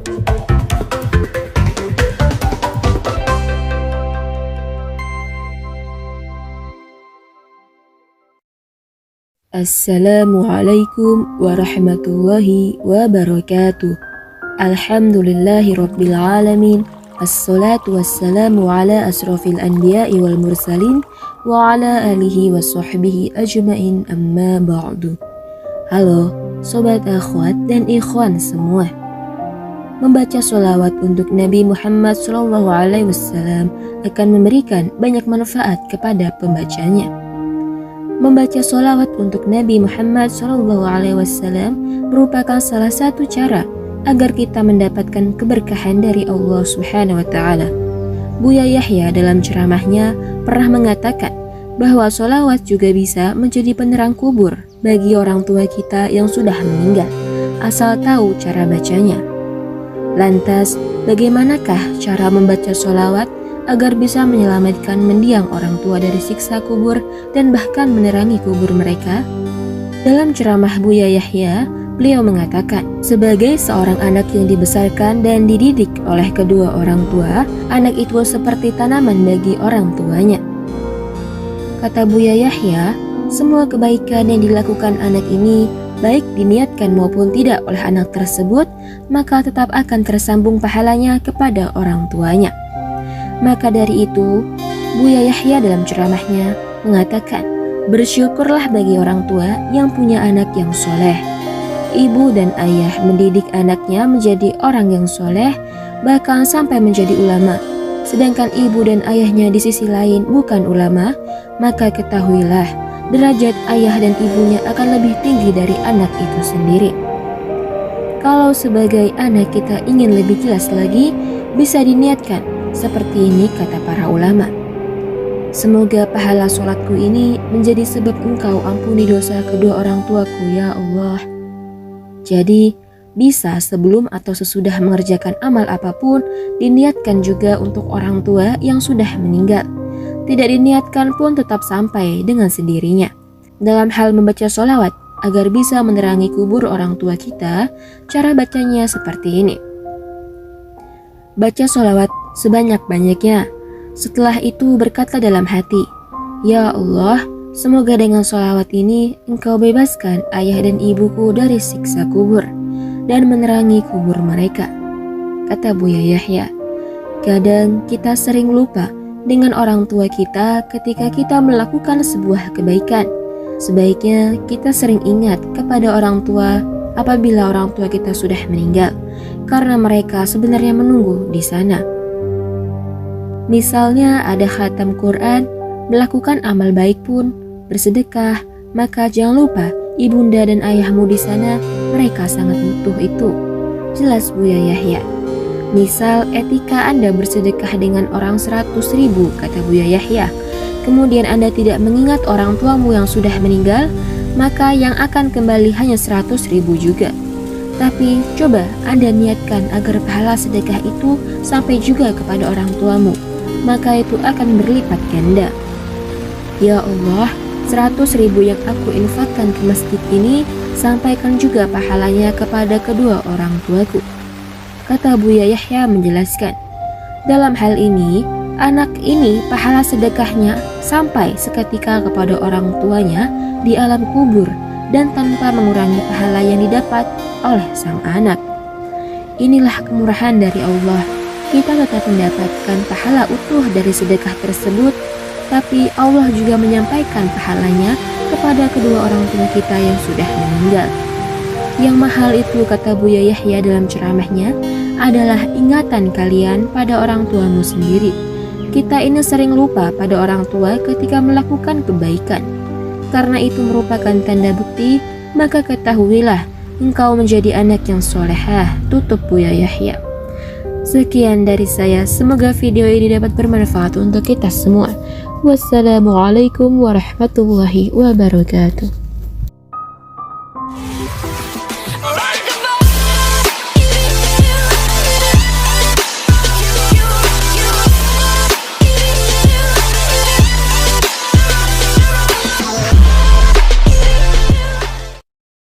Assalamualaikum warahmatullahi wabarakatuh. Alhamdulillahi rabbil alamin. Assalatu wassalamu ala asrafil anbiya'i wal mursalin wa ala alihi wa sahbihi ajmain, amma ba'du. Halo sobat akhwat dan ikhwan semua. Membaca sholawat untuk Nabi Muhammad SAW akan memberikan banyak manfaat kepada pembacanya. Membaca sholawat untuk Nabi Muhammad SAW merupakan salah satu cara agar kita mendapatkan keberkahan dari Allah Subhanahu wa Ta'ala. Buya Yahya dalam ceramahnya pernah mengatakan bahwa sholawat juga bisa menjadi penerang kubur bagi orang tua kita yang sudah meninggal, asal tahu cara bacanya. Lantas, bagaimanakah cara membaca sholawat agar bisa menyelamatkan mendiang orang tua dari siksa kubur dan bahkan menerangi kubur mereka? Dalam ceramah Buya Yahya, beliau mengatakan, sebagai seorang anak yang dibesarkan dan dididik oleh kedua orang tua, anak itu seperti tanaman bagi orang tuanya. Kata Buya Yahya, semua kebaikan yang dilakukan anak ini, baik diniatkan maupun tidak oleh anak tersebut, maka tetap akan tersambung pahalanya kepada orang tuanya. Maka dari itu, Buya Yahya dalam ceramahnya mengatakan, bersyukurlah bagi orang tua yang punya anak yang soleh. Ibu dan ayah mendidik anaknya menjadi orang yang soleh, bahkan sampai menjadi ulama. Sedangkan ibu dan ayahnya di sisi lain bukan ulama, maka ketahuilah, derajat ayah dan ibunya akan lebih tinggi dari anak itu sendiri. Kalau sebagai anak kita ingin lebih jelas lagi, bisa diniatkan seperti ini kata para ulama. Semoga pahala sholatku ini menjadi sebab engkau ampuni dosa kedua orang tuaku ya Allah. Jadi bisa sebelum atau sesudah mengerjakan amal apapun, diniatkan juga untuk orang tua yang sudah meninggal. Tidak diniatkan pun tetap sampai dengan sendirinya. Dalam hal membaca sholawat agar bisa menerangi kubur orang tua kita, cara bacanya seperti ini. Baca sholawat sebanyak-banyaknya. Setelah itu berkata dalam hati, ya Allah, semoga dengan sholawat ini engkau bebaskan ayah dan ibuku dari siksa kubur dan menerangi kubur mereka. Kata Buya Yahya, kadang kita sering lupa dengan orang tua kita ketika kita melakukan sebuah kebaikan. Sebaiknya kita sering ingat kepada orang tua apabila orang tua kita sudah meninggal, karena mereka sebenarnya menunggu di sana. Misalnya ada khatam Quran, melakukan amal baik pun, bersedekah, maka jangan lupa ibunda dan ayahmu di sana, mereka sangat butuh itu. Jelas Buya Yahya. Misal etika Anda bersedekah dengan orang 100.000, kata Buya Yahya. Kemudian Anda tidak mengingat orang tuamu yang sudah meninggal, maka yang akan kembali hanya 100.000 juga. Tapi coba Anda niatkan agar pahala sedekah itu sampai juga kepada orang tuamu, maka itu akan berlipat ganda. Ya Allah, 100.000 yang aku infakkan ke masjid ini, sampaikan juga pahalanya kepada kedua orang tuaku. Kata Buya Yahya menjelaskan, dalam hal ini, anak ini pahala sedekahnya sampai seketika kepada orang tuanya di alam kubur dan tanpa mengurangi pahala yang didapat oleh sang anak. Inilah kemurahan dari Allah. Kita tetap mendapatkan pahala utuh dari sedekah tersebut, tapi Allah juga menyampaikan pahalanya kepada kedua orang tua kita yang sudah meninggal. Yang mahal itu, kata Buya Yahya dalam ceramahnya, adalah ingatan kalian pada orang tuamu sendiri. Kita ini sering lupa pada orang tua ketika melakukan kebaikan. Karena itu merupakan tanda bukti, maka ketahuilah engkau menjadi anak yang solehah, tutup Buya Yahya. Sekian dari saya, semoga video ini dapat bermanfaat untuk kita semua. Wassalamualaikum warahmatullahi wabarakatuh.